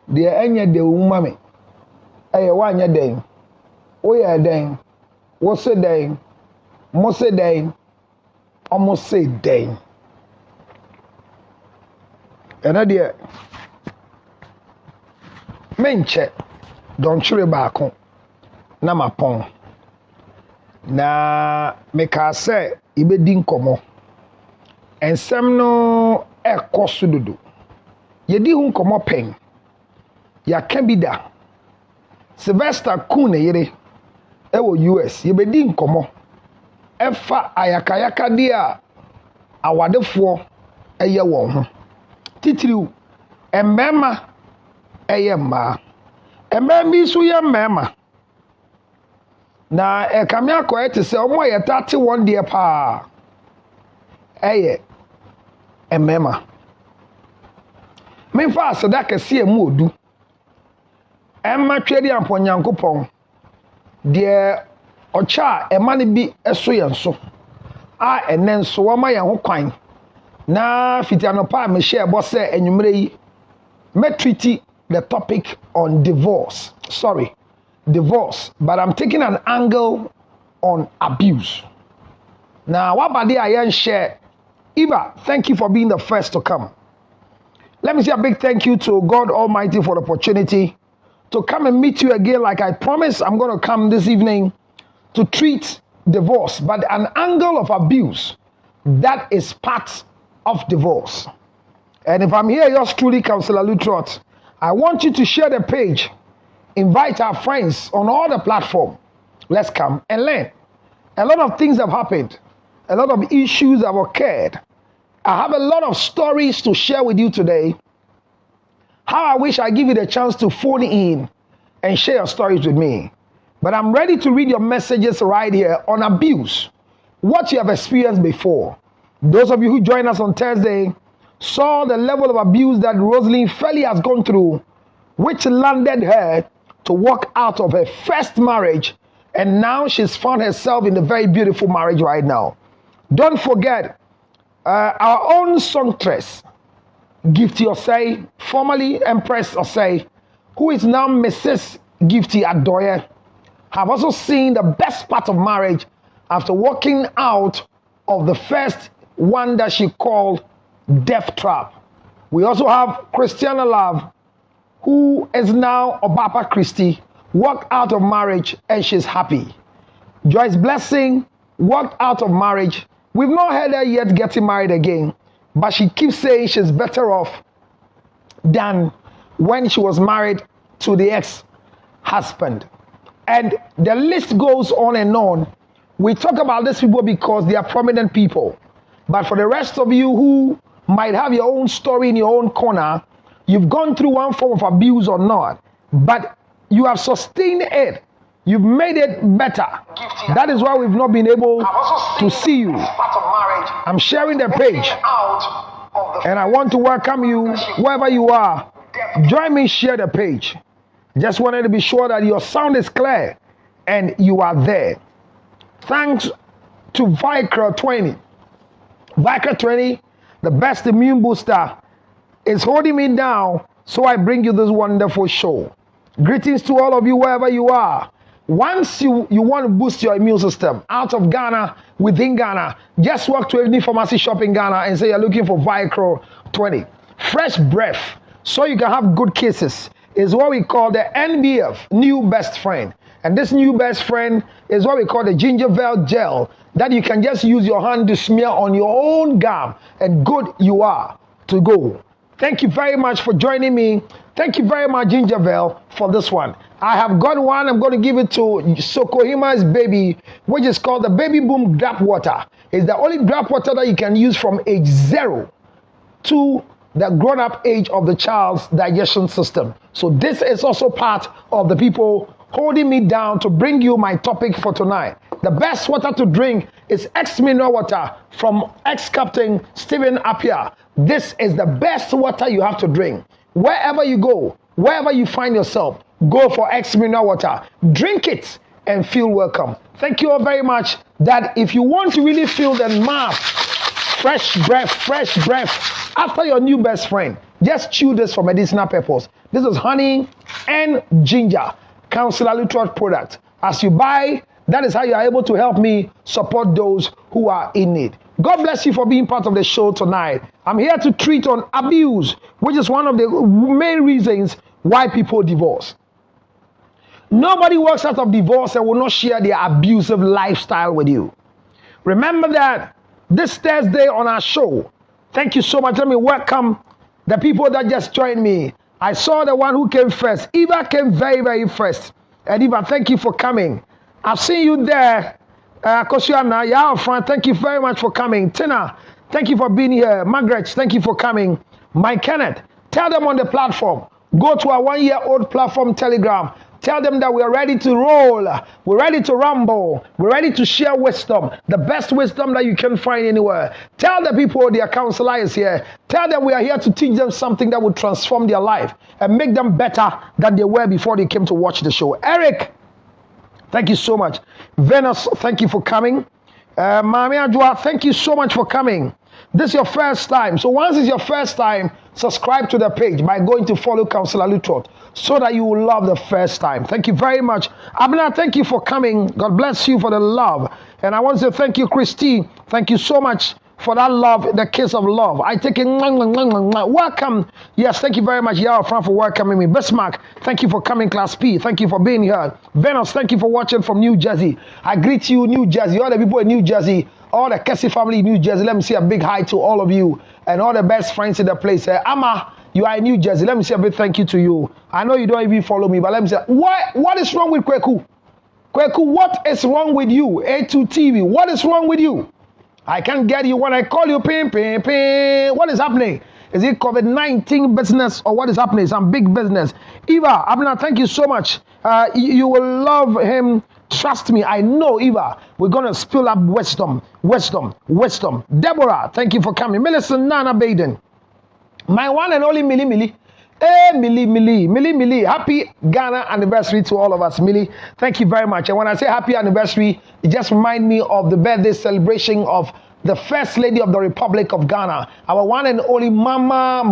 de enye de wuma me eye wanya den wo ye den wo se den mo se den omo se den ena de menche don chire baako na mapon na meka se ibedi nkomo ensem no ekoso dodo yedi hu nkomo pen ya kabida Sylvester Kun yere ewo US yebedi nkomo efa ayakayaka dia awadefo eye won ho titiriu emmema eye ma emmemi su ye mmema na ekame akoyete se omo ye 31 dia pa eye emmema memfa aseda kese emu odu emma twedi amponyankopon de ocha emane bi eso yenso a enenso wama ye ho kwan na fitianopa me share bo se enwumre yi me treat the topic on divorce but I'm taking an angle on abuse. Now what about the iron share? Eva, thank you for being the first to come. Let me say a big thank you to God Almighty for the opportunity to come and meet you again. Like I promised, I'm going to come this evening to treat divorce, but an angle of abuse that is part of divorce. And if I'm here, yours truly, Counselor Lutrot, I want you to share the page, invite our friends on all the platforms. Let's come and learn. A lot of things have happened. A lot of issues have occurred. I have a lot of stories to share with you today. How I wish I give you the chance to phone in and share your stories with me. But I'm ready to read your messages right here on abuse, what you have experienced before. Those of you who joined us on Thursday saw the level of abuse that Rosalind Felly has gone through, which landed her to walk out of her first marriage, and now she's found herself in a very beautiful marriage right now. Don't forget, our own songstress, Gifty Osei, formerly Empress Osei, who is now Mrs. Gifty Adoye, have also seen the best part of marriage after walking out of the first one that she called Death Trap. We also have Christiana Love, who is now Obapa Christie, walked out of marriage and she's happy. Joyce Blessing walked out of marriage. We've not heard her yet getting married again, but she keeps saying she's better off than when she was married to the ex-husband. And the list goes on and on. We talk about these people because they are prominent people. But for the rest of you who might have your own story in your own corner, you've gone through one form of abuse or not, but you have sustained it. You've made it better. That is why we've not been able to see you. I'm sharing the page, and I want to welcome you wherever you are. Join me, share the page. Just wanted to be sure that your sound is clear and you are there. Thanks to Vicar 20. Vicar 20, the best immune booster, is holding me down, so I bring you this wonderful show. Greetings to all of you wherever you are. Once you want to boost your immune system out of Ghana, within Ghana, just walk to any pharmacy shop in Ghana and say you're looking for Vicro 20. Fresh breath, so you can have good cases, is what we call the NBF, new best friend. And this new best friend is what we call the gingervale gel, that you can just use your hand to smear on your own gum, and good you are to go. Thank you very much for joining me. Thank you very much, Gingervale, for this one. I have got one. I'm going to give it to Sokohima's baby, which is called the Baby Boom Drop Water. It's the only drop water that you can use from age 0 to the grown-up age of the child's digestion system. So this is also part of the people holding me down to bring you my topic for tonight. The best water to drink is ex-mineral water from ex-captain Stephen Appiah. This is the best water you have to drink. Wherever you go, wherever you find yourself, go for ex-mineral water. Drink it and feel welcome. Thank you all very much. That if you want to really feel the fresh breath After your new best friend, just chew this for medicinal purpose. This is honey and ginger, Counselor Lutrot product. As you buy, that is how you are able to help me support those who are in need. God bless you for being part of the show tonight. I'm here to treat on abuse, which is one of the main reasons why people divorce. Nobody works out of divorce and will not share their abusive lifestyle with you. Remember that this Thursday on our show, thank you so much. Let me welcome the people that just joined me. I saw the one who came first. Eva came very, very first. And Eva, thank you for coming. I've seen you there. Kosiana, yeah, friend, thank you very much for coming. Tina, thank you for being here. Margaret, thank you for coming. Mike Kenneth, tell them on the platform. Go to our 1-year-old platform Telegram. Tell them that we're ready to roll. We're ready to rumble. We're ready to share wisdom. The best wisdom that you can find anywhere. Tell the people their counselor is here. Tell them we are here to teach them something that will transform their life and make them better than they were before they came to watch the show. Eric, thank you so much. Venus, thank you for coming. Mami Adwa, thank you so much for coming. This is your first time. So once it's your first time, subscribe to the page by going to follow Counselor Lutrot so that you will love the first time. Thank you very much. Abner, thank you for coming. God bless you for the love. And I want to say thank you, Christy. Thank you so much for that love, the kiss of love. I take it. Welcome. Yes, thank you very much, Yao Fran, for welcoming me. Bismarck, thank you for coming, Class P. Thank you for being here. Venus, thank you for watching from New Jersey. I greet you, New Jersey. All the people in New Jersey, all the Kessie family in New Jersey. Let me say a big hi to all of you and all the best friends in the place. Amma, you are in New Jersey. Let me say a big thank you to you. I know you don't even follow me, but let me say, what is wrong with Kweku? Kweku, what is wrong with you? A2 TV, what is wrong with you? I can't get you when I call you. Ping, ping, ping. What is happening? Is it COVID-19 business or what is happening? Some big business. Eva, Abner, thank you so much. You will love him. Trust me, I know, Eva. We're going to spill up wisdom. Deborah, thank you for coming. Millicent Nana Baden. My one and only Millie. Hey, Millie. Happy Ghana anniversary to all of us, Millie. Thank you very much. And when I say happy anniversary, it just reminds me of the birthday celebration of the First Lady of the Republic of Ghana, our one and only Mama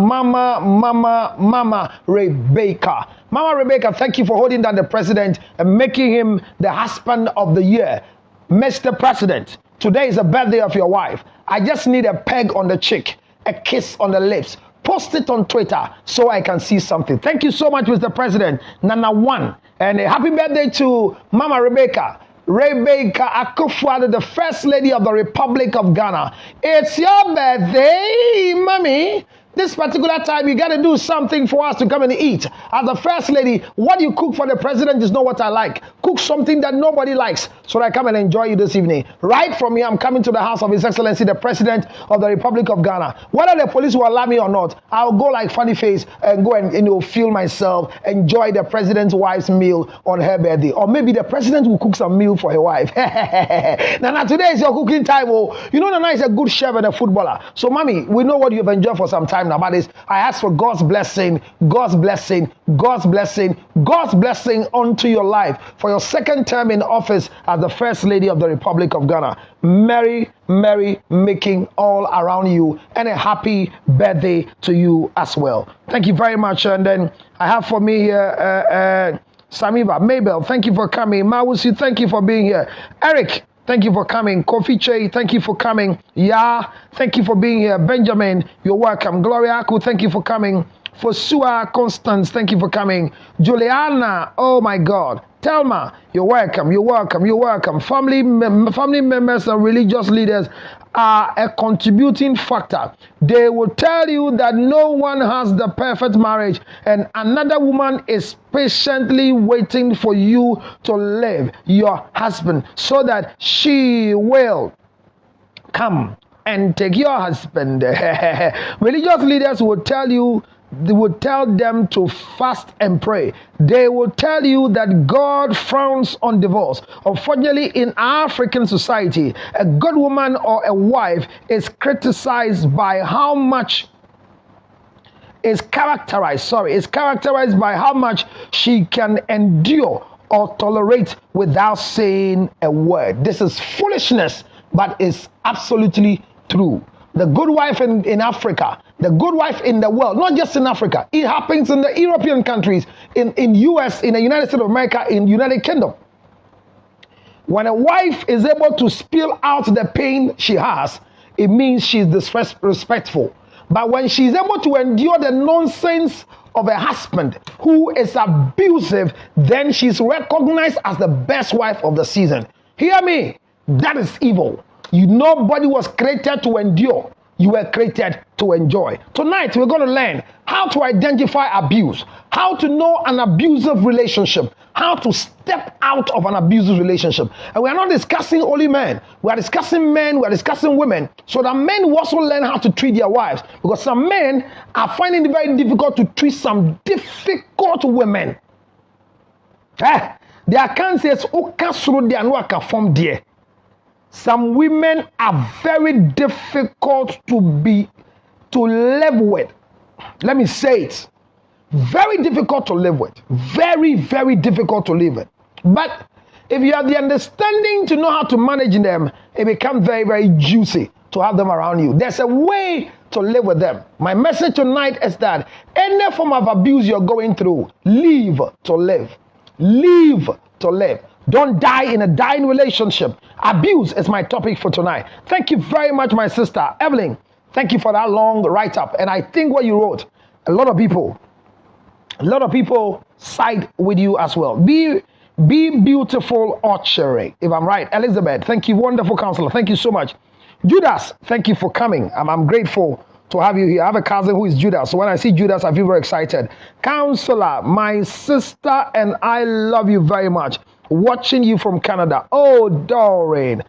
Rebecca. Mama Rebecca, thank you for holding down the president and making him the husband of the year. Mr. President, today is the birthday of your wife. I just need a peg on the cheek, a kiss on the lips. Post it on Twitter so I can see something. Thank you so much, Mr. President. Nana one. And a happy birthday to Mama Rebecca. Rebecca Akufo-Addo, the First Lady of the Republic of Ghana. It's your birthday, Mommy. This particular time, you got to do something for us to come and eat. As the First Lady, what you cook for the president is not what I like. Cook something that nobody likes so that I come and enjoy you this evening. Right from here, I'm coming to the house of His Excellency, the President of the Republic of Ghana. Whether the police will allow me or not, I'll go like funny face and go and feel myself, enjoy the president's wife's meal on her birthday. Or maybe the president will cook some meal for her wife. Nana, today is your cooking time. Oh, you know Nana is a good chef and a footballer. So, Mommy, we know what you've enjoyed for some time now, but I ask for God's blessing onto your life for your second term in office as the First Lady of the Republic of Ghana. Merry making all around you, and a happy birthday to you as well. Thank you very much. And then I have for me here Samiva, Mabel, thank you for coming. Mawusi, thank you for being here. Eric, thank you for coming. Kofi Che, thank you for coming. Yeah, thank you for being here. Benjamin, you're welcome. Gloria Aku, thank you for coming. Fosua Constance, thank you for coming. Juliana, oh my God. Telma, you're welcome. Family members and religious leaders are a contributing factor. They will tell you that no one has the perfect marriage and another woman is patiently waiting for you to leave your husband so that she will come and take your husband. Religious leaders will tell you, they will tell them to fast and pray. They will tell you that God frowns on divorce. Unfortunately, in our African society, a good woman or a wife is criticized by how much is characterized by how much she can endure or tolerate without saying a word. This is foolishness, but it's absolutely true. the good wife in Africa, the good wife in the world, not just in Africa. It happens in the European countries, in US, in the United States of America, in United Kingdom. When a wife is able to spill out the pain she has, it means she's disrespectful. But when she's able to endure the nonsense of a husband who is abusive, then she's recognized as the best wife of the season. Hear me, that is evil. Nobody was created to endure. You were created to enjoy. Tonight, we're going to learn how to identify abuse, how to know an abusive relationship, how to step out of an abusive relationship. And we are not discussing only men. We are discussing men, we are discussing women, so that men will also learn how to treat their wives. Because some men are finding it very difficult to treat some difficult women. Their can't say, form there. Some women are very difficult to live with. Let me say it. Very difficult to live with. Very, very difficult to live with. But if you have the understanding to know how to manage them, it becomes very, very juicy to have them around you. There's a way to live with them. My message tonight is that any form of abuse you're going through, leave to live. Leave to live. Don't die in a dying relationship. Abuse is my topic for tonight. Thank you very much, my sister Evelyn. Thank you for that long write-up. And I think what you wrote, a lot of people side with you as well. Be beautiful archery, if I'm right. Elizabeth, thank you, wonderful counselor. Thank you so much. Judas, thank you for coming. I'm grateful to have you here. I have a cousin who is Judas. So when I see Judas, I feel very excited. Counselor, my sister and I love you very much. Watching you from Canada. Oh, Doreen,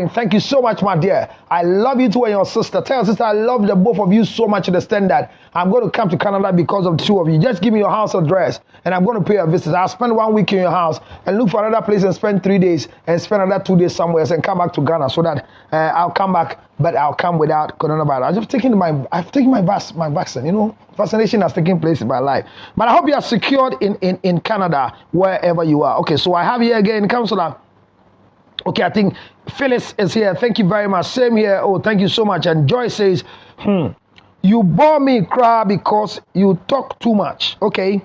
thank you so much, my dear. I love you too and your sister. Tell your sister I love the both of you so much to the extent that I'm going to come to Canada because of the two of you. Just give me your house address and I'm going to pay a visit. I'll spend 1 week in your house and look for another place and spend 3 days and spend another 2 days somewhere else and come back to Ghana so that I'll come back, but I'll come without coronavirus. I've taken my vaccine. You know, vaccination has taken place in my life. But I hope you are secured in Canada, wherever you are. Okay, so I have here again, Counselor. Okay, I think Phyllis is here. Thank you very much. Same here. Oh, thank you so much. And Joy says, you bore me cry because you talk too much. Okay,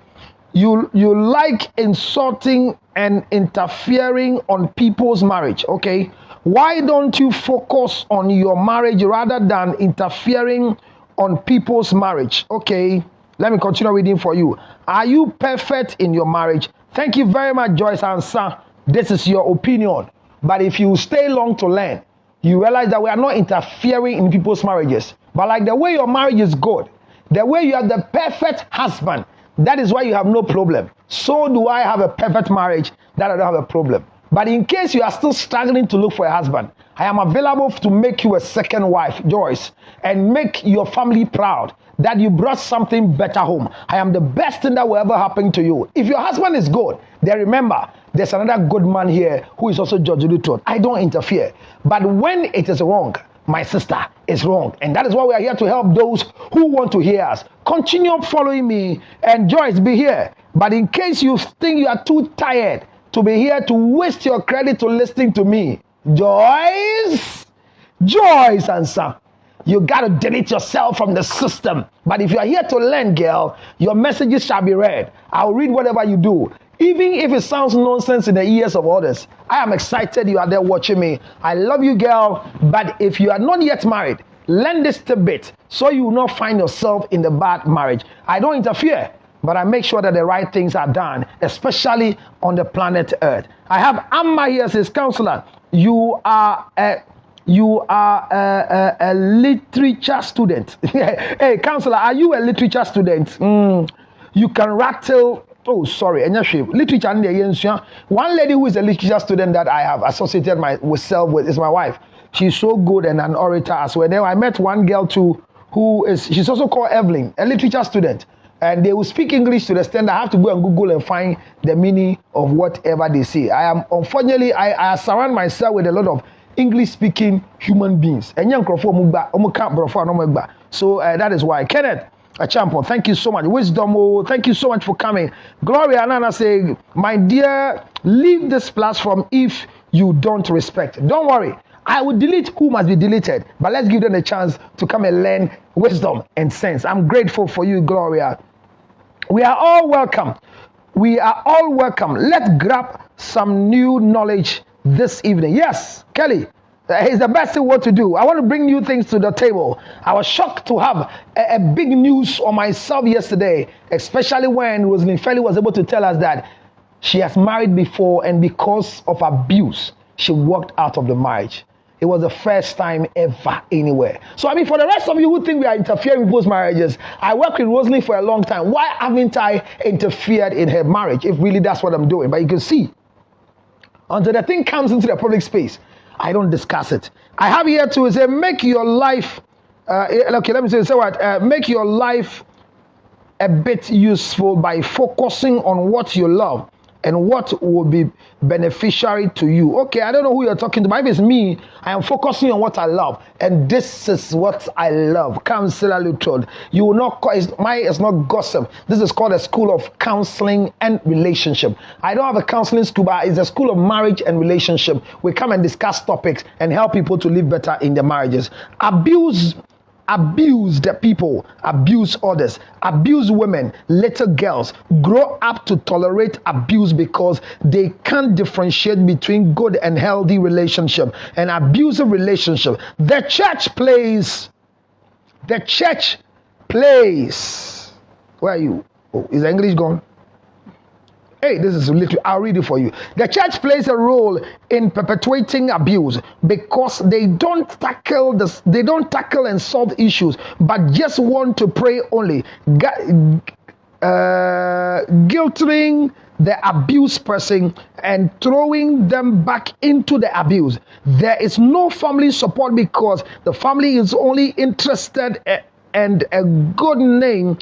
you like insulting and interfering on people's marriage. Okay, why don't you focus on your marriage rather than interfering on people's marriage? Okay, let me continue reading for you. Are you perfect in your marriage? Thank you very much, Joyce Ansah. This is your opinion. But if you stay long to learn, you realize that we are not interfering in people's marriages. But like the way your marriage is good, the way you are the perfect husband, that is why you have no problem. So do I have a perfect marriage that I don't have a problem. But in case you are still struggling to look for a husband, I am available to make you a second wife, Joyce, and make your family proud that you brought something better home. I am the best thing that will ever happen to you. If your husband is good, then remember, there's another good man here who is also judging the truth. I don't interfere. But when it is wrong, my sister is wrong. And that is why we are here to help those who want to hear us. Continue following me, and Joyce, be here. But in case you think you are too tired to be here to waste your credit to listening to me, Joyce and Sam, you got to delete yourself from the system. But if you are here to learn, girl, your messages shall be read. I'll read whatever you do. Even if it sounds nonsense in the ears of others, I am excited you are there watching me. I love you, girl. But if you are not yet married, learn this tidbit so you will not find yourself in the bad marriage. I don't interfere, but I make sure that the right things are done, especially on the planet Earth. I have Amma here, says, Counselor, you are a literature student. Hey, Counselor, are you a literature student? You can rattle. Oh, sorry. Literature. One lady who is a literature student that I have associated myself with is my wife. She's so good and an orator as well. Then I met one girl too she's also called Evelyn, a literature student. And they will speak English to the extent I have to go on Google and find the meaning of whatever they say. Unfortunately, I surround myself with a lot of English-speaking human beings. So that is why. Kenneth Achampo, thank you so much. Wisdom, thank you so much for coming. Gloria Nana say, my dear, leave this platform if you don't respect. Don't worry. I will delete who must be deleted, but let's give them a chance to come and learn wisdom and sense. I'm grateful for you, Gloria. We are all welcome. We are all welcome. Let's grab some new knowledge this evening. Yes, Kelly, it's the best thing what to do. I want to bring new things to the table. I was shocked to have a big news on myself yesterday, especially when Rosalind Felly was able to tell us that she has married before, and because of abuse, she walked out of the marriage. It was the first time ever anywhere. So, I mean, for the rest of you who think we are interfering with people's marriages, I worked with Rosalind for a long time. Why haven't I interfered in her marriage if really that's what I'm doing? But you can see, until the thing comes into the public space, I don't discuss it. I have here to say, make your life, okay, let me say what? Make your life a bit useful by focusing on what you love and what will be beneficiary to you. Okay, I don't know who you're talking to, but if it's me, I am focusing on what I love, and this is what I love. Counselor Lutrod, you will not call it's not gossip. This is called a school of counseling and relationship. I don't have a counseling school, but it's a school of marriage and relationship. We come and discuss topics and help people to live better in their marriages. Abuse the people, abuse others, abuse women, little girls grow up to tolerate abuse because they can't differentiate between good and healthy relationship and abusive relationship. The church plays. Where are you? Oh, is the English gone? Hey, this is literally, I'll read it for you. The church plays a role in perpetuating abuse because they don't tackle and solve issues, but just want to pray only, guilting the abused person and throwing them back into the abuse. There is no family support because the family is only interested and a good name,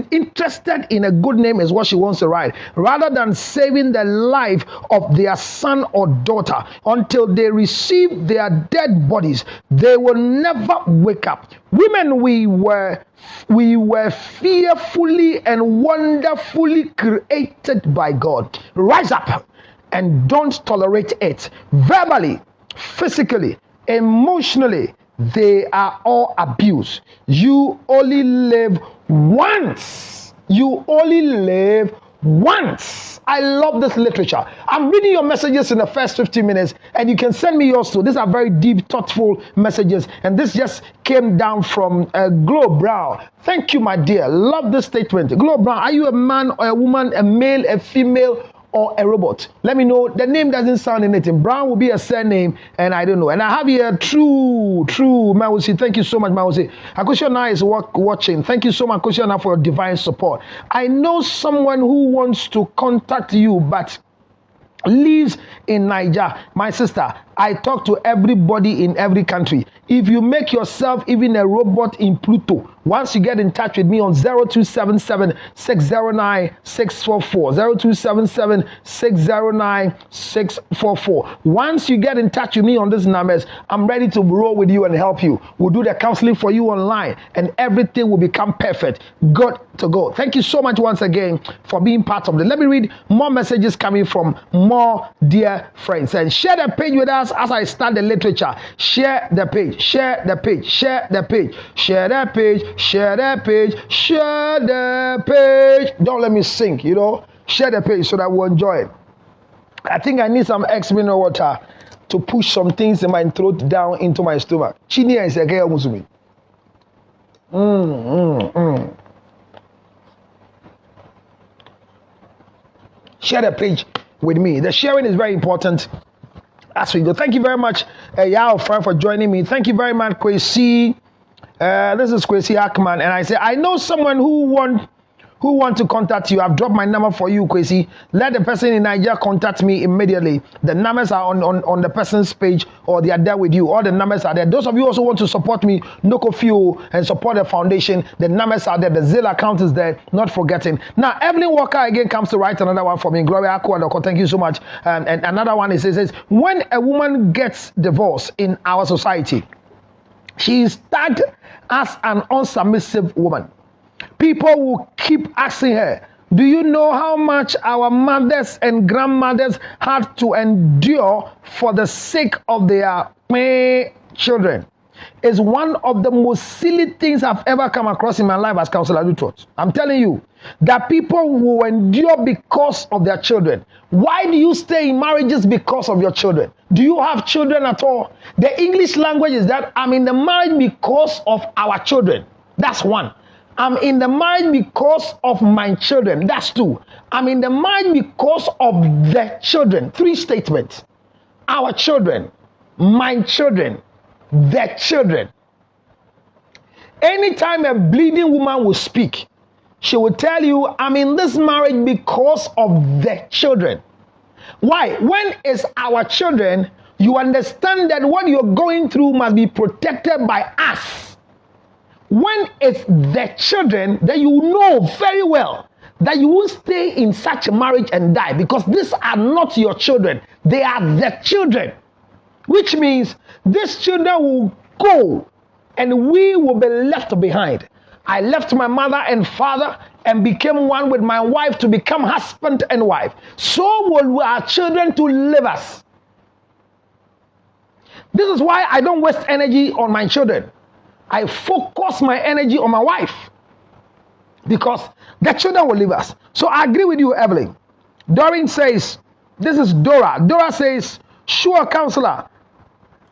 interested in a good name is what she wants to write, rather than saving the life of their son or daughter. Until they receive their dead bodies, they will never wake up. Women, we were fearfully and wonderfully created by God. Rise up and don't tolerate it. Verbally, physically, emotionally, they are all abused. You only live once. You only live once. I love this literature. I'm reading your messages in the first 15 minutes, and you can send me yours too. These are very deep, thoughtful messages, and this just came down from Glow Brown. Thank you, my dear. Love this statement. Glow Brown, are you a man or a woman, a male, a female, or a robot? Let me know. The name doesn't sound anything. Brown will be a surname, and I don't know. And I have here True Mawusi. Thank you so much, Mawusi. Akushona is watching. Thank you so much, Akushona, for your divine support. I know someone who wants to contact you, but lives in Niger. My sister, I talk to everybody in every country. If you make yourself even a robot in Pluto, once you get in touch with me on 0277-609-644, 0277-609-644. Once you get in touch with me on these numbers, I'm ready to roll with you and help you. We'll do the counseling for you online, and everything will become perfect. Good to go. Thank you so much once again for being part of it. Let me read more messages coming from more dear friends. And share the page with us as I start the literature. Share the page. Share the page. Share the page. Share the page. Share the page. Share the page. Don't let me sink, Share the page so that we'll enjoy it. I think I need some mineral water to push some things in my throat down into my stomach. Chini is a girl musumi. Share the page with me. The sharing is very important as we go. Thank you very much, Yao Fran, for joining me. Thank you very much, Kwesi. This is Kwesi Ackman, and I say, I know someone who want to contact you. I've dropped my number for you, Kwesi. Let the person in Nigeria contact me immediately. The numbers are on the person's page, or they are there with you. All the numbers are there. Those of you also want to support me, Noko Fuel, and support the foundation, the numbers are there. The Zelle account is there. Not forgetting. Now, Evelyn Walker again comes to write another one for me. Gloria Akwa, thank you so much. And another one is, it says, when a woman gets divorced in our society, she is tagged as an unsubmissive woman. People will keep asking her, do you know how much our mothers and grandmothers had to endure for the sake of their children is one of the most silly things I've ever come across in my life as Counselor Dutrot. I'm telling you that people will endure because of their children. Why do you stay in marriages because of your children? Do you have children at all? The English language is that I'm in the marriage because of our children. That's one. I'm in the marriage because of my children. That's two. I'm in the marriage because of the children. Three statements. Our children, my children, their children. Anytime a bleeding woman will speak, she will tell you, I'm in this marriage because of the children. Why? When it's our children, you understand that what you're going through must be protected by us. When it's the children, then you know very well that you won't stay in such a marriage and die, because these are not your children. They are the children. Which means these children will go and we will be left behind. I left my mother and father and became one with my wife to become husband and wife. So will our children to leave us. This is why I don't waste energy on my children. I focus my energy on my wife, because the children will leave us. So I agree with you, Evelyn. Doreen says, this is Dora. Dora says, sure, Counselor.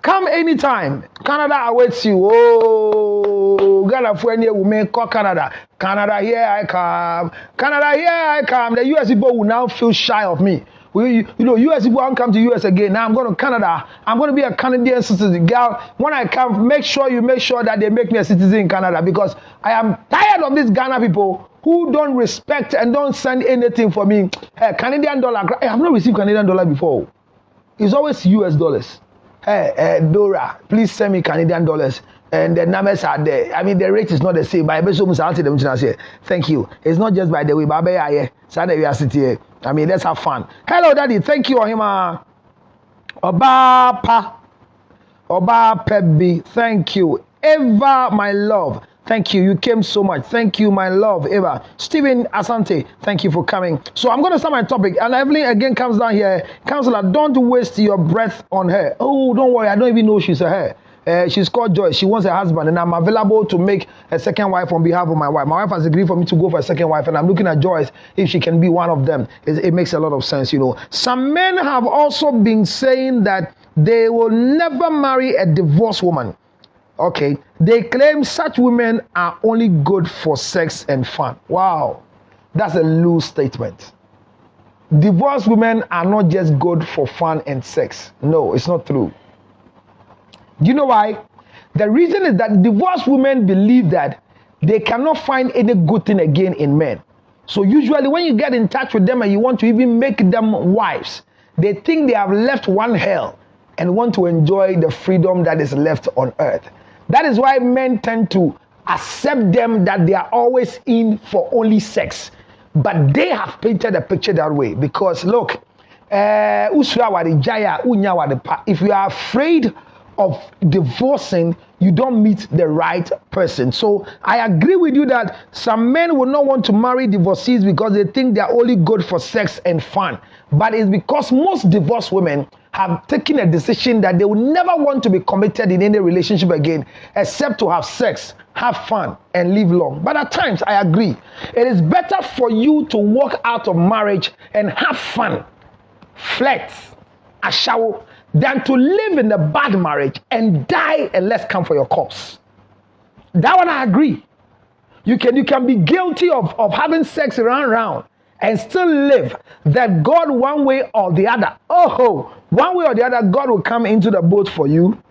Come anytime. Canada awaits you. Oh, Ghana for any women call Canada. Canada, here I come. Canada, here I come. The US people will now feel shy of me. You know, US people won't come to US again. Now I'm going to Canada. I'm going to be a Canadian citizen. Girl, when I come, make sure that they make me a citizen in Canada, because I am tired of these Ghana people who don't respect and don't send anything for me. Canadian dollar. I have not received Canadian dollar before. It's always US dollars. Dora, please send me Canadian dollars. And the numbers are there. I mean, the rate is not the same. But thank you. It's not just by the way. I mean, let's have fun. Hello, Daddy. Thank you, Ohima. Oba Pebby. Thank you. Eva, my love. Thank you. You came so much. Thank you, my love, Eva. Stephen Asante, thank you for coming. So I'm going to start my topic. And Evelyn again comes down here. Counselor, don't waste your breath on her. Oh, don't worry. I don't even know she's a her. She's called Joyce. She wants a husband, and I'm available to make a second wife on behalf of my wife. My wife has agreed for me to go for a second wife, and I'm looking at Joyce if she can be one of them. It makes a lot of sense, you know. Some men have also been saying that they will never marry a divorced woman. Okay, they claim such women are only good for sex and fun. Wow, that's a loose statement. Divorced women are not just good for fun and sex. No, it's not true. Do you know why? The reason is that divorced women believe that they cannot find any good thing again in men. So usually when you get in touch with them and you want to even make them wives, they think they have left one hell and want to enjoy the freedom that is left on earth. That is why men tend to accept them that they are always in for only sex. But they have painted a picture that way, because look, if you are afraid of divorcing, you don't meet the right person. So I agree with you that some men will not want to marry divorcees because they think they are only good for sex and fun. But it's because most divorced women have taken a decision that they will never want to be committed in any relationship again, except to have sex, have fun, and live long. But at times, I agree. It is better for you to walk out of marriage and have fun, flirt, a shower, than to live in a bad marriage and die and let's come for your corpse. That one I agree. You can be guilty of having sex around and still live that God one way or the other. One way or the other, God will come into the boat for you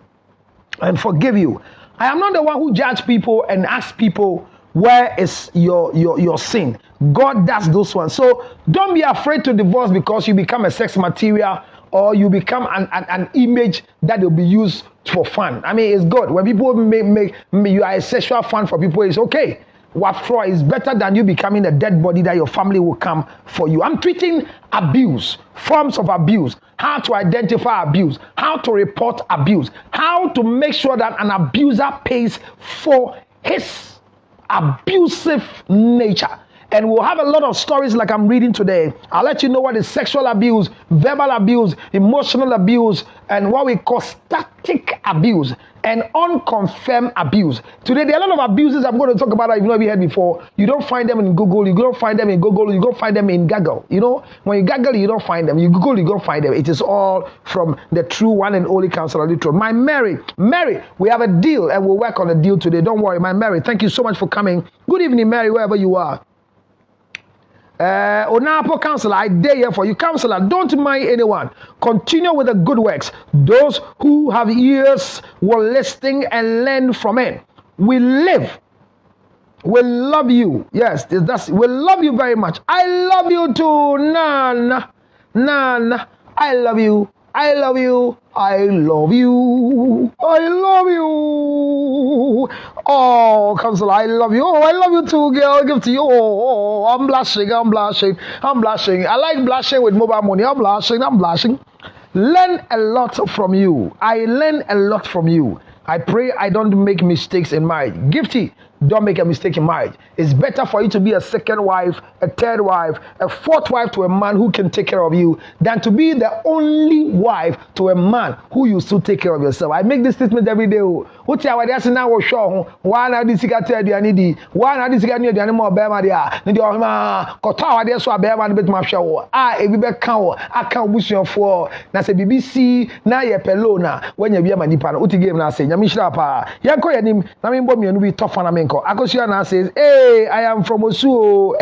and forgive you. I am not the one who judge people and ask people where is your sin. God does those ones. So don't be afraid to divorce because you become a sex material or you become an image that will be used for fun. I mean, it's good. When people make you are a sexual fun for people, it's okay. What for is better than you becoming a dead body that your family will come for you. I'm treating abuse, forms of abuse, how to identify abuse, how to report abuse, how to make sure that an abuser pays for his abusive nature. And we'll have a lot of stories like I'm reading today. I'll let you know what is sexual abuse, verbal abuse, emotional abuse, and what we call static abuse and unconfirmed abuse. Today, there are a lot of abuses I'm going to talk about that you've never heard before. You don't find them in Google. You don't find them in Google. You don't find them in Gaggle. You know, when you Gaggle, you don't find them. You Google, you don't find them. It is all from the true one and only counselor, the truth. My Mary, we have a deal and we'll work on the deal today. Don't worry, my Mary. Thank you so much for coming. Good evening, Mary, wherever you are. Onapo counselor, I dare here for you. Counselor, don't mind anyone. Continue with the good works. Those who have ears will listen and learn from it. We live. We love you. Yes, we love you very much. I love you too, Nan. I love you. I love you. I love you. I love you. Oh, counselor, I love you. Oh, I love you too, girl. Give to you. Oh, I'm blushing. I'm blushing. I'm blushing. I like blushing with mobile money. I'm blushing. I'm blushing. Learn a lot from you. I learn a lot from you. I pray I don't make mistakes in marriage. Gifty, don't make a mistake in marriage. It's better for you to be a second wife, a third wife, a fourth wife to a man who can take care of you than to be the only wife to a man who you still take care of yourself. I make this statement every day. What you are saying now? Show one of these guys tell you need one of these guys need the more bear dia. Need your ma kota dia so bear man bit ma show. Ebi be kan aka obusuan for na se BBC na ye pelona when you be ma nipa no. Uti game na say nyame hira pa. Yanko yanim na me mbom yenu bi tofa na me nko. Akosua na says, "Hey, I am from Osuo."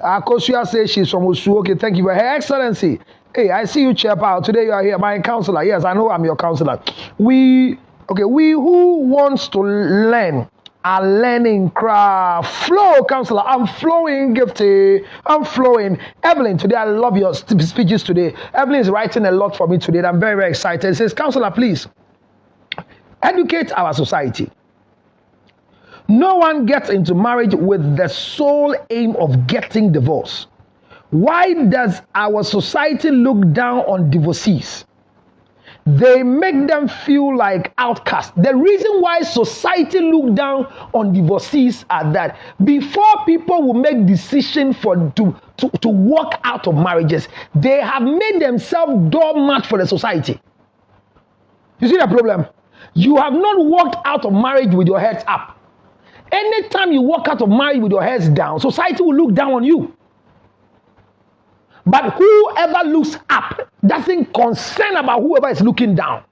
Akosua says she's from Osuo. Okay, thank you, Her Excellency. Hey, I see you, Chair Power. Today you are here, my counselor. Yes, I know I'm your counselor. We who wants to learn are learning craft. Flow, counselor. I'm flowing, Gifty. I'm flowing. Evelyn, today I love your speeches today. Evelyn is writing a lot for me today. I'm very, very excited. It says, counselor, please educate our society. No one gets into marriage with the sole aim of getting divorced. Why does our society look down on divorcees? They make them feel like outcasts. The reason why society look down on divorcees are that before people will make decisions to walk out of marriages, they have made themselves doormat for the society. You see the problem? You have not walked out of marriage with your heads up. Anytime you walk out of marriage with your heads down, society will look down on you. But whoever looks up doesn't concern about whoever is looking down.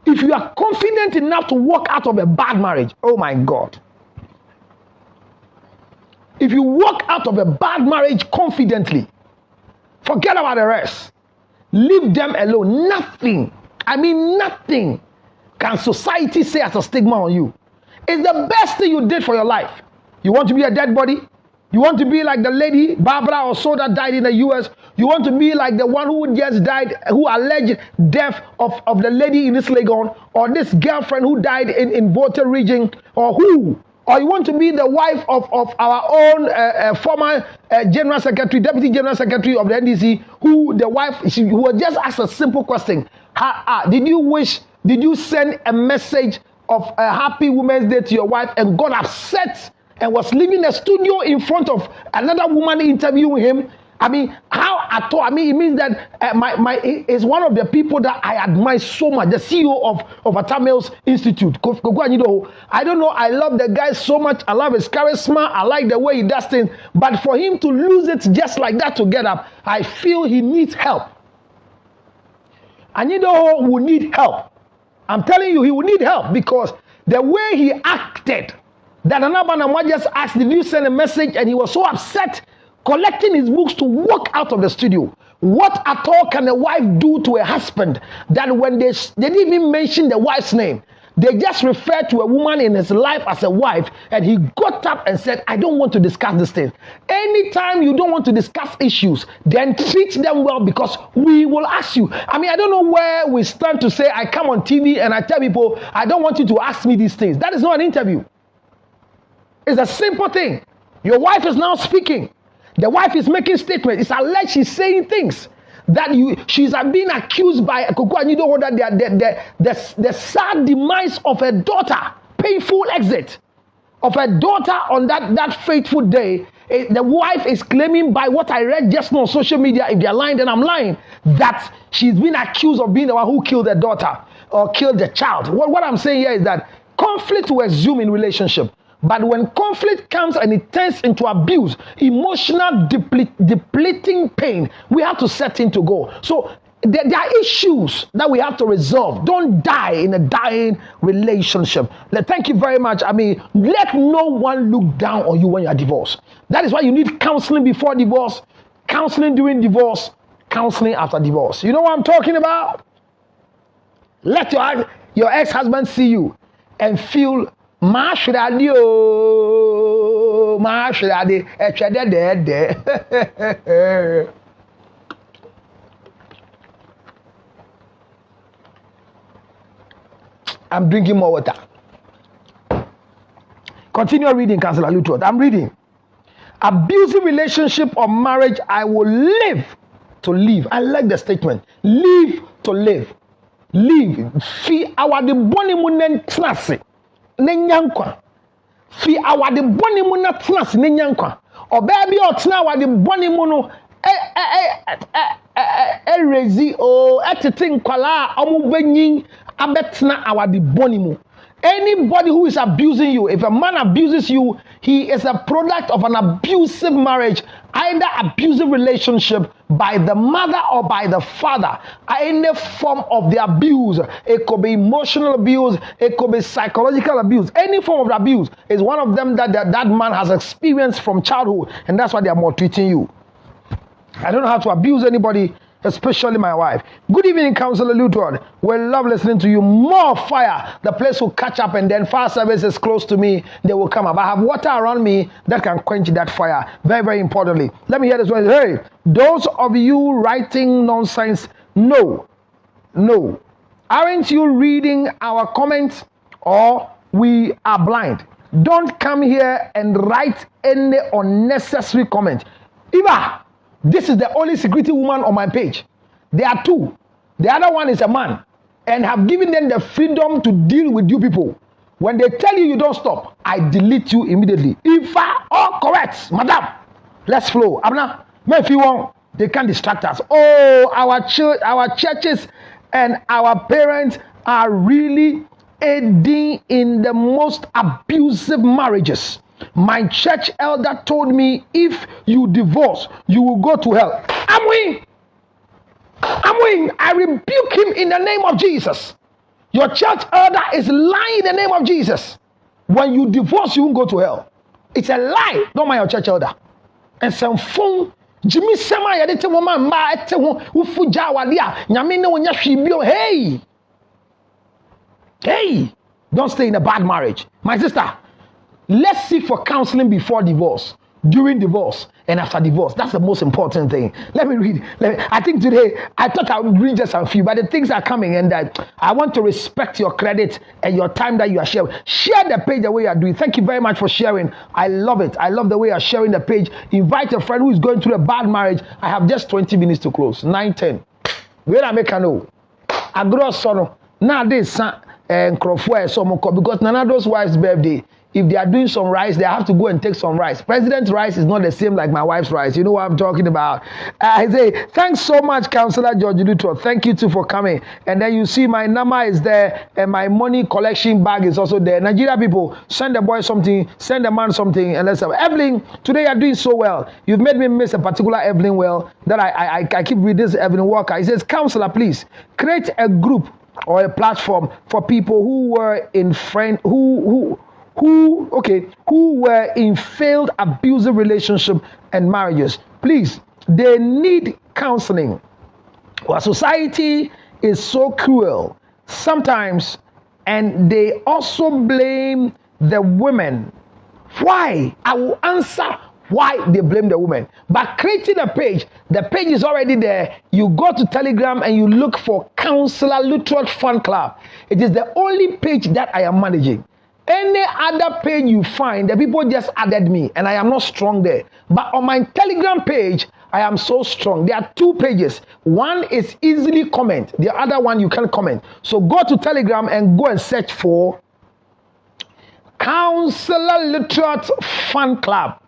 If you are confident enough to walk out of a bad marriage, oh my God. If you walk out of a bad marriage confidently, forget about the rest. Leave them alone. Nothing, nothing can society say as a stigma on you. It's the best thing you did for your life. You want to be a dead body? You want to be like the lady, Barbara or so that died in the US? You want to be like the one who just died, who alleged death of the lady in this Legon, or this girlfriend who died in Volta region, or who? Or you want to be the wife of our own former General Secretary, Deputy General Secretary of the NDC, who the wife, who was just asked a simple question. Did you send a message of a happy Women's Day to your wife and got upset and was leaving the studio in front of another woman interviewing him? How at all? It means that is one of the people that I admire so much, the CEO of Atamils Institute. I don't know, I love the guy so much. I love his charisma. I like the way he does things. But for him to lose it just like that to get up, I feel he needs help. Anido will need help. I'm telling you, he will need help because the way he acted, that Anabanamwa just asked, did you send a message? And he was so upset, collecting his books to walk out of the studio. What at all can a wife do to a husband that when they didn't even mention the wife's name? They just referred to a woman in his life as a wife, and he got up and said, I don't want to discuss this thing. Anytime you don't want to discuss issues, then treat them well because we will ask you. I don't know where we stand to say, I come on TV and I tell people, I don't want you to ask me these things. That is not an interview. It's a simple thing. Your wife is now speaking. The wife is making statements. It's alleged she's saying things that she's being accused by Koko Anido that the sad demise of her daughter, painful exit. of a daughter on that faithful day, the wife is claiming, by what I read just now on social media, if they're lying, then I'm lying, that she's been accused of being the one who killed the daughter or killed the child. What I'm saying here is that conflict will resume in relationship. But when conflict comes and it turns into abuse, emotional depleting pain, we have to set in to go. So there are issues that we have to resolve. Don't die in a dying relationship. Thank you very much. I mean, let no one look down on you when you are divorced. That is why you need counseling before divorce, counseling during divorce, counseling after divorce. You know what I'm talking about? Let your ex-husband see you and feel, I'm drinking more water. Continue reading, Counselor Lutrot. I'm reading. Abusive relationship or marriage, I will live to live. I like the statement. Live to live. Live. Fi awade boni mu nentrase. Nenyankwa. Fi awade boni mu na trase nenyankwa. Oba bi otena awade boni mu no rezi o etete nkwala omu benyin abetena awade boni mu. Anybody who is abusing you, if a man abuses you, he is a product of an abusive marriage, either abusive relationship by the mother or by the father. Any form of the abuse, it could be emotional abuse, it could be psychological abuse. Any form of abuse is one of them that man has experienced from childhood, and that's why they are maltreating you. I don't know how to abuse anybody, especially my wife. Good evening, Counselor Luton. We love listening to you. More fire. The place will catch up, and then fire service is close to me. They will come up. I have water around me that can quench that fire. Very, very importantly. Let me hear this one. Hey, those of you writing nonsense, no. Aren't you reading our comments, or we are blind? Don't come here and write any unnecessary comment. Eva, this is the only security woman on my page. There are two. The other one is a man, and have given them the freedom to deal with you people. When they tell you don't stop, I delete you immediately. If all correct, madam, let's flow. Abna, if you want, they can't distract us. Oh, our churches and our parents are really aiding in the most abusive marriages. My church elder told me, if you divorce, you will go to hell. I'm winning. I rebuke him in the name of Jesus. Your church elder is lying in the name of Jesus. When you divorce, you won't go to hell. It's a lie. Don't mind your church elder. And some phone, Jimmy Sama, ya dete woman ma ete ho ufuja wadia. Nyame ne wonya hwibio. Hey, don't stay in a bad marriage. My sister, let's seek for counseling before divorce, during divorce, and after divorce. That's the most important thing. Let me read. I think today, I thought I would read just a few, but the things are coming, and I want to respect your credit and your time that you are sharing. Share the page the way you are doing. Thank you very much for sharing. I love it. I love the way you are sharing the page. Invite a friend who is going through a bad marriage. I have just 20 minutes to close. 9:10. Where I make a know. I grow son. Now this and because Nanado's wife's birthday. If they are doing some rice, they have to go and take some rice. President's rice is not the same like my wife's rice. You know what I'm talking about. I say, thanks so much, Councillor George Lutro. Thank you too for coming. And then you see my number is there, and my money collection bag is also there. Nigeria people, send the boy something, send the man something, and let's have. Evelyn, today you're doing so well. You've made me miss a particular Evelyn well that I keep reading this Evelyn Walker. He says, Councillor, please create a group or a platform for people who were who were in failed abusive relationship and marriages. Please, they need counseling. Our society is so cruel sometimes, and they also blame the women. Why? I will answer why they blame the women. By creating a page, the page is already there. You go to Telegram and you look for Counselor Lutrot Fan Club. It is the only page that I am managing. Any other page you find, the people just added me, and I am not strong there. But on my Telegram page, I am so strong. There are two pages. One is easily comment. The other one you can't comment. So go to Telegram and go and search for Counselor Literate Fan Club.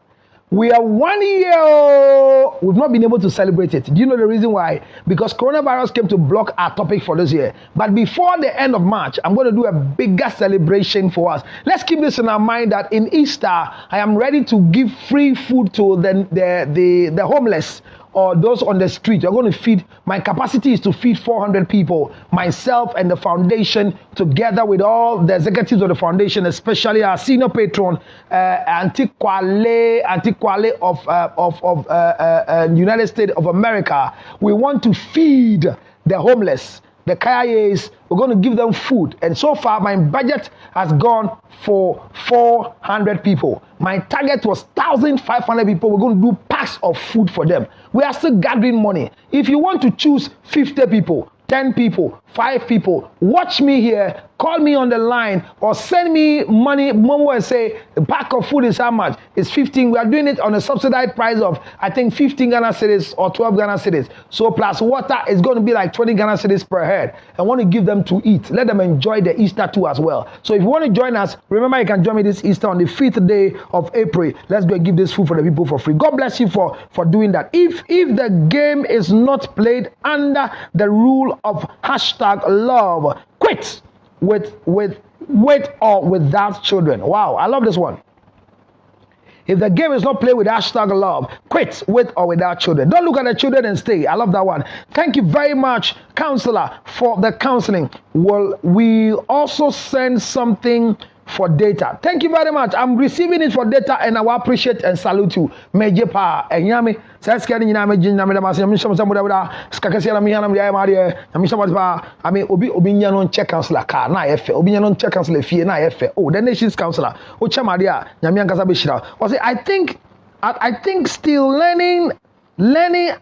We are 1 year. We've not been able to celebrate it. Do you know the reason why? Because coronavirus came to block our topic for this year. But before the end of March, I'm going to do a bigger celebration for us. Let's keep this in our mind that in Easter, I am ready to give free food to the homeless or those on the street. You're going to feed. My capacity is to feed 400 people. Myself and the foundation, together with all the executives of the foundation, especially our senior patron, Auntie Kwale of United States of America. We want to feed the homeless. The Kayes, we're going to give them food. And so far, my budget has gone for 400 people. My target was 1,500 people. We're going to do packs of food for them. We are still gathering money. If you want to choose 50 people, 10 people, 5 people, watch me here, call me on the line, or send me money, momo, and say, a pack of food is how much? It's 15. We are doing it on a subsidized price of, I think, 15 Ghana cedis or 12 Ghana cedis. So plus water is going to be like 20 Ghana cedis per head. I want to give them to eat. Let them enjoy the Easter too as well. So if you want to join us, remember you can join me this Easter on the 5th day of April. Let's go and give this food for the people for free. God bless you for doing that. If the game is not played under the rule of #love, quit with or without children. Wow, I love this one. If the game is not played with #love, quit with or without children. Don't look at the children and stay. I love that one. Thank you very much, counselor, for the counseling. Well, we also send something for data. Thank you very much. I'm receiving it for data and I will appreciate and salute you. Meje pa enyame saskani nyina meje nyame da masem nsham samuda da skakasi na mihana mdia ma de nyame sham pa ami obi nya no check counselor ka na yefe obi nya no check counselor fie na yefe oh the nation's counselor o chama de a nyame ankasa be shira o say I think still learning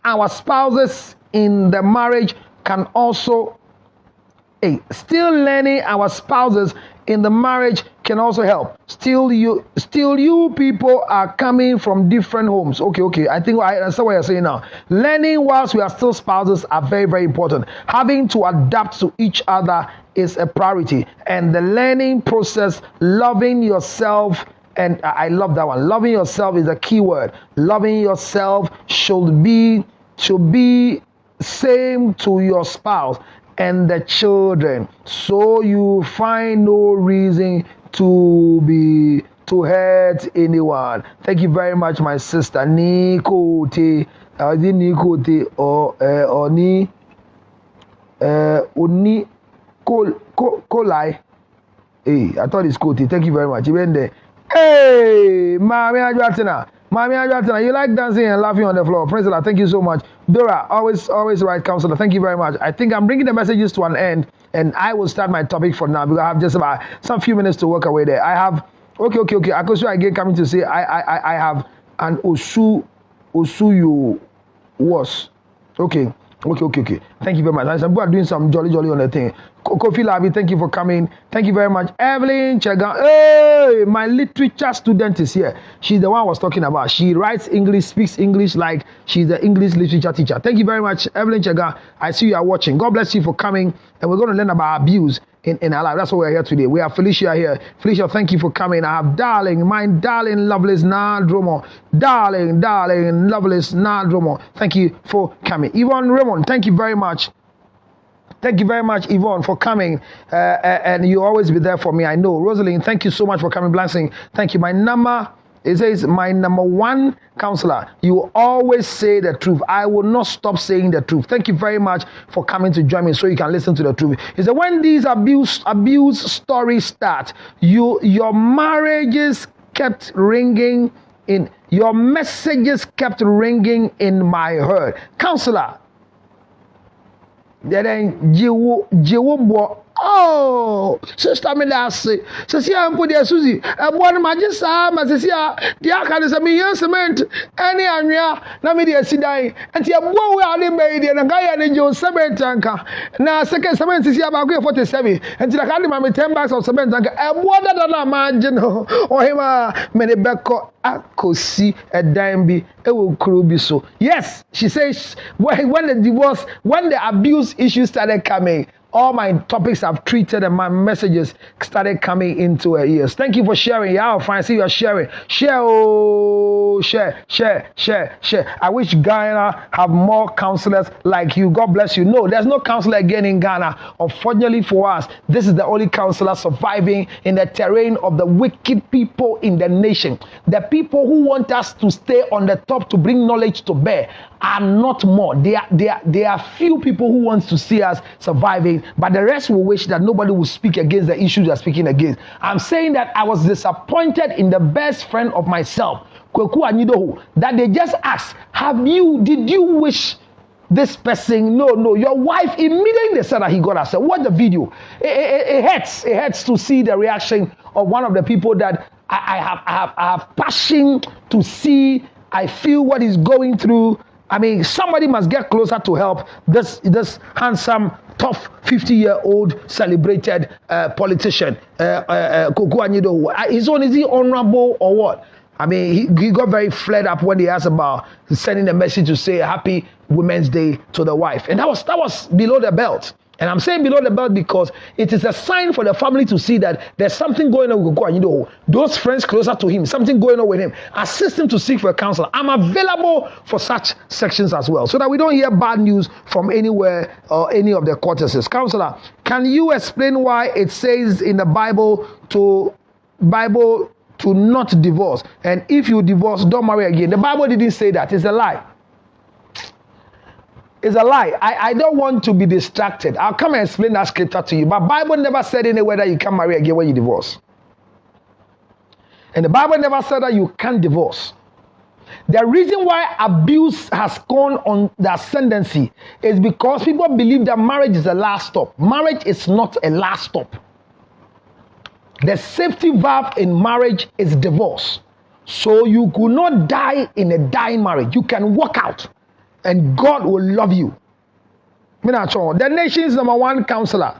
our spouses in the marriage can also still learning our spouses in the marriage can also help. Still you people are coming from different homes. Okay. I think I understand what you're saying now. Learning whilst we are still spouses are very, very important. Having to adapt to each other is a priority. And the learning process, loving yourself, and I love that one. Loving yourself is a key word. Loving yourself should be same to your spouse and the children, so you find no reason to hurt anyone. Thank you very much, my sister Nico T. Nico T or Oni Kolai. Hey, I thought it's Koti. Thank you very much. Even there. Hey, Mami Ajwatina. You like dancing and laughing on the floor. Praise the Lord. Thank you so much. Dora, always right, counselor. Thank you very much. I think I'm bringing the messages to an end, and I will start my topic for now because I have just about some few minutes to work away there. I have okay. Akosu again coming to say I have an Osu you was okay. Thank you very much. Some people are doing some jolly on the thing. Kofi Labi, thank you for coming. Thank you very much. Evelyn Chegan, hey, my literature student is here. She's the one I was talking about. She writes English, speaks English like she's the English literature teacher. Thank you very much, Evelyn Chegan. I see you are watching. God bless you for coming. And we're going to learn about abuse in our life. That's why we're here today. We have Felicia here. Felicia, thank you for coming. I have my darling, loveless Nadromo. Darling, loveless Nadromo. Thank you for coming. Yvonne Raymond, thank you very much. Thank you very much, Yvonne, for coming. And you always be there for me, I know. Rosalind, thank you so much for coming. Blessing. Thank you. It says, my number one counselor, you always say the truth. I will not stop saying the truth. Thank you very much for coming to join me so you can listen to the truth. He said, when these abuse stories start, your marriages kept ringing in, your messages kept ringing in my heart. Counselor, then Jiwo. Oh, sister me that say. So see I'm put there Susie. One magisa, masisia. Dia can say me yen cement. Any anya na me dey sit down. And tia bo we are made and guy and jo cement anka. Na second cement is about 47. And tia can me 10 bags of cement anka. E bo da na imagine o hima me dey beko akosi a dime bi e wo kuro bi so. Yes, she says when the abuse issues started coming, all my topics I've treated and my messages started coming into her ears. Thank you for sharing. Yeah, fine. I see you're sharing. Share, oh, share. I wish Ghana have more counselors like you. God bless you. No, there's no counselor again in Ghana. Unfortunately for us, this is the only counselor surviving in the terrain of the wicked people in the nation. The people who want us to stay on the top to bring knowledge to bear are not more. There are few people who want to see us surviving, but the rest will wish that nobody will speak against the issues they're speaking against. I'm saying that I was disappointed in the best friend of myself, Kweku Anidoho, that they just asked, did you wish this person? No, your wife immediately said that he got herself. Watch the video. It hurts to see the reaction of one of the people that I have passion to see. I feel what he's going through. I mean, somebody must get closer to help this handsome, tough 50-year-old celebrated politician, Kweku Anidoho. Is he honorable or what? I mean, he got very flared up when he asked about sending a message to say Happy Women's Day to the wife. And that was below the belt. And I'm saying below the belt because it is a sign for the family to see that there's something going on with Kweku Anidoho. Those friends closer to him, something going on with him. Assist him to seek for a counselor. I'm available for such sections as well, so that we don't hear bad news from anywhere or any of the courtesies. Counselor, can you explain why it says in the Bible to not divorce? And if you divorce, don't marry again. The Bible didn't say that. It's a lie. It's a lie. I don't want to be distracted. I'll come and explain that scripture to you. But Bible never said anywhere that you can't marry again when you divorce. And the Bible never said that you can't divorce. The reason why abuse has gone on the ascendancy is because people believe that marriage is the last stop. Marriage is not a last stop. The safety valve in marriage is divorce. So you could not die in a dying marriage. You can walk out and God will love you. The nation's #1 counselor.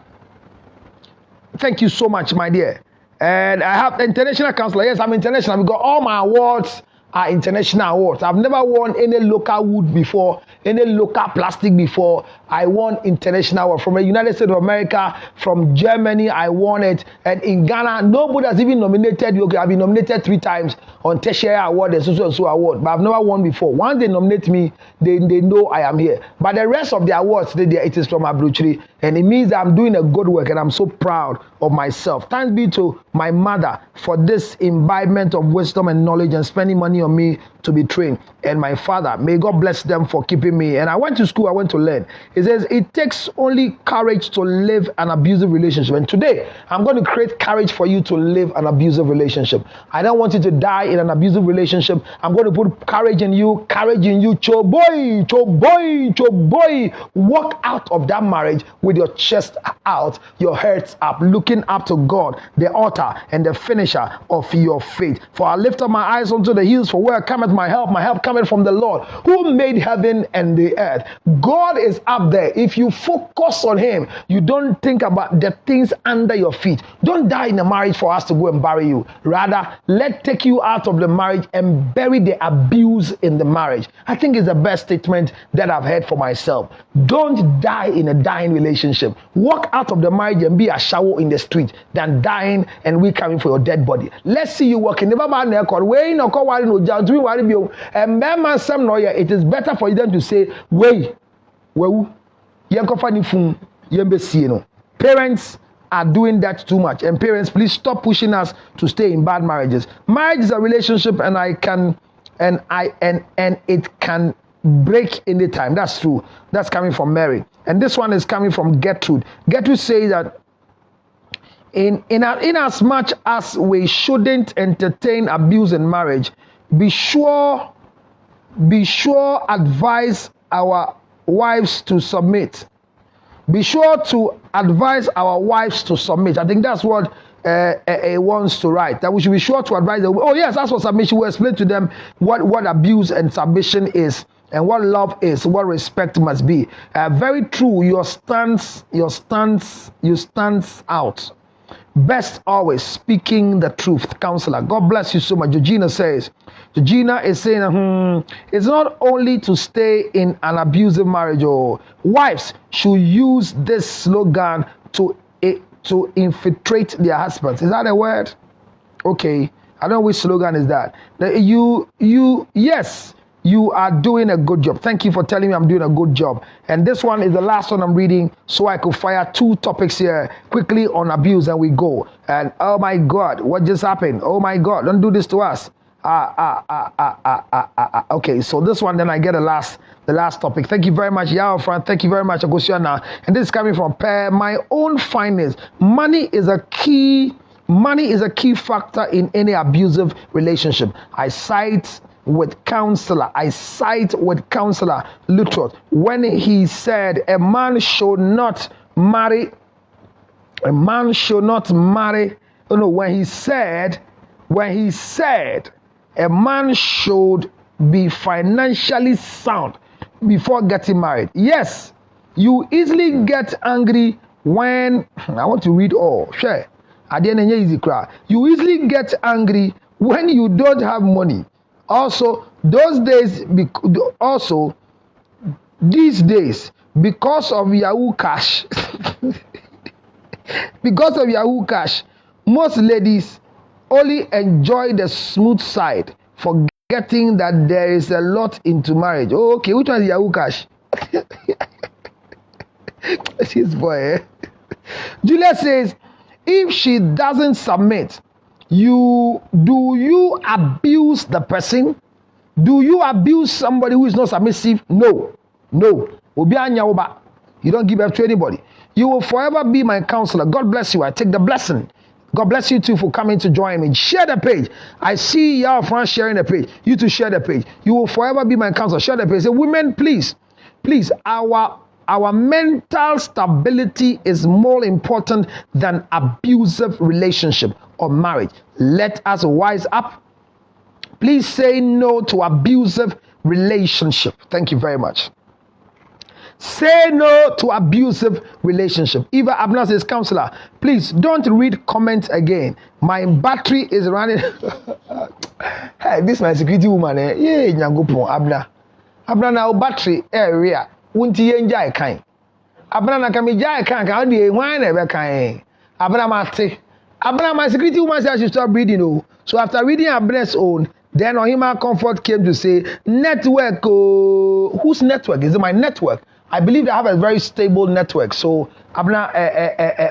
Thank you so much, my dear. And I have international counselor. Yes, I'm international. We got all my awards are international awards. I've never won any local wood before, any local plastic before. I won international award from the United States of America, from Germany. I won it, and in Ghana, nobody has even nominated you. Okay, I've been nominated 3 times on tertiary award and so award, but I've never won before. Once they nominate me, they know I am here. But the rest of the awards, it is from Abruchiri, and it means that I'm doing a good work, and I'm so proud of myself. Thanks be to my mother for this imbibement of wisdom and knowledge and spending money on me to be trained, and my father, may God bless them for keeping me. And I went to school, I went to learn. It says it takes only courage to live an abusive relationship, and today I'm going to create courage for you to live an abusive relationship. I don't want you to die in an abusive relationship. I'm going to put courage in you, choboy. Walk out of that marriage with your chest out, your heads up, looking up to God, the author and the finisher of your faith. For I lift up my eyes unto the hills, for where cometh my help cometh from the Lord, who made heaven and the earth. God is up there. If you focus on him, you don't think about the things under your feet. Don't die in a marriage for us to go and bury you. Rather, let's take you out of the marriage and bury the abuse in the marriage. I think it's the best statement that I've heard for myself. Don't die in a dying relationship. Walk out of the marriage and be a shower in the street than dying and we coming for your dead body. Let's see you walking. It is better for them to say, parents are doing that too much. And parents, please stop pushing us to stay in bad marriages. Marriage is a relationship, and it can break anytime. That's true. That's coming from Mary. And this one is coming from Gertrude. Gertrude says that in as much as we shouldn't entertain abuse in marriage, be sure advise our wives to submit. Be sure to advise our wives to submit. I think that's what wants to write. That we should be sure to advise them. Oh yes, that's what submission will explain to them what abuse and submission is, and what love is, what respect must be. Very true. You stand out. Best always speaking the truth. Counselor, God bless you so much. Georgina is saying, it's not only to stay in an abusive marriage. Or wives should use this slogan to infiltrate their husbands. Is that a word? Okay, I don't know which slogan is that. Yes, you are doing a good job. Thank you for telling me I'm doing a good job. And this one is the last one I'm reading, so I could fire 2 topics here quickly on abuse, and we go. And oh my God, what just happened? Oh my God, don't do this to us. Okay, so this one, then I get the last topic. Thank you very much, Yao Fran. Thank you very much, Agosiana. And this is coming from my own findings. Money is a key factor in any abusive relationship. I side with counselor Luttrell when he said a man should not marry. When he said a man should be financially sound before getting married. Yes, you easily get angry when I want to read all. Sure. You easily get angry when you don't have money. Also, these days, because of Yahoo Cash, most ladies only enjoy the smooth side, forgetting that there is a lot into marriage. Oh, okay, which one is Yahoo Cash? This boy, eh? Julia says, if she doesn't submit, do you abuse the person? Do you abuse somebody who is not submissive? No. You don't give up to anybody. You will forever be my counselor. God bless you. I take the blessing. God bless you too for coming to join me. Share the page. I see y'all friends sharing the page. You too, share the page. You will forever be my counselor. Share the page. Say, women, please, our mental stability is more important than abusive relationship or marriage. Let us wise up. Please say no to abusive relationship. Thank you very much. Say no to abusive relationship. Eva Abner says, counselor, please don't read comments again. My battery is running. Hey, this is my security woman. Yeah, Nyangopon Abner. Abner now battery area. Wunti yenja kan. Abner na kami jai kan kan di wan na be kan. Abner mate. Abner, my security woman said I should stop reading. Oh. So after reading Abner's own, then Ohima Comfort came to say, network. Oh, whose network? Is it my network? I believe I have a very stable network. So Abner,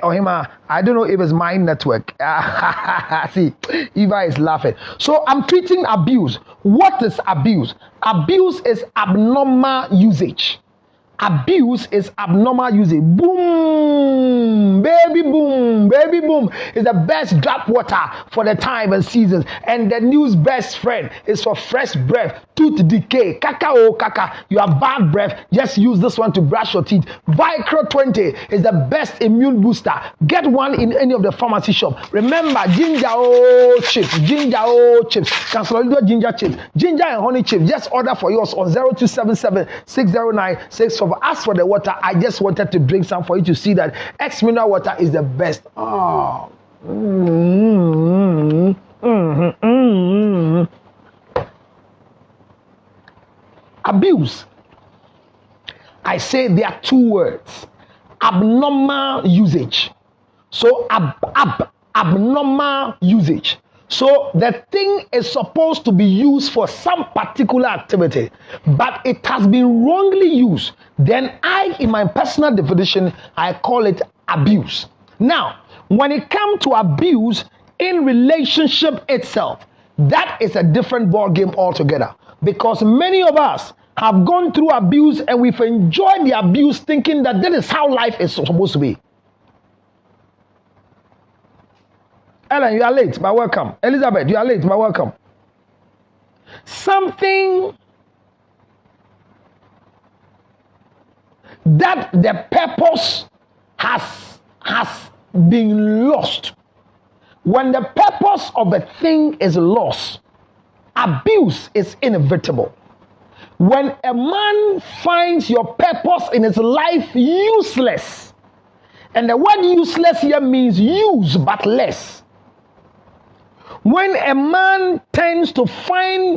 Ohima, I don't know if it's my network. See, Eva is laughing. So I'm treating abuse. What is abuse? Abuse is abnormal usage. Abuse is abnormal usage. Boom, baby boom, baby boom is the best drop water for the time and seasons. And the news best friend is for fresh breath, tooth decay. Kaka, you have bad breath. Just use this one to brush your teeth. Vicro 20 is the best immune booster. Get one in any of the pharmacy shop. Remember, ginger chips, Cancel ginger chips, ginger and honey chips. Just order for yours on 0277 609 645. As for the water, I just wanted to drink some for you to see that X mineral water is the best. Oh. Abuse. I say there are 2 words. Abnormal usage. So abnormal usage. So the thing is supposed to be used for some particular activity, but it has been wrongly used. Then in my personal definition, I call it abuse. Now, when it comes to abuse in relationship itself, that is a different ball game altogether. Because many of us have gone through abuse and we've enjoyed the abuse thinking that is how life is supposed to be. Ellen, you are late, but welcome. Elizabeth, you are late, but welcome. Something that the purpose has been lost. When the purpose of a thing is lost, abuse is inevitable. When a man finds your purpose in his life useless, And the word useless here means use but less. When a man tends to find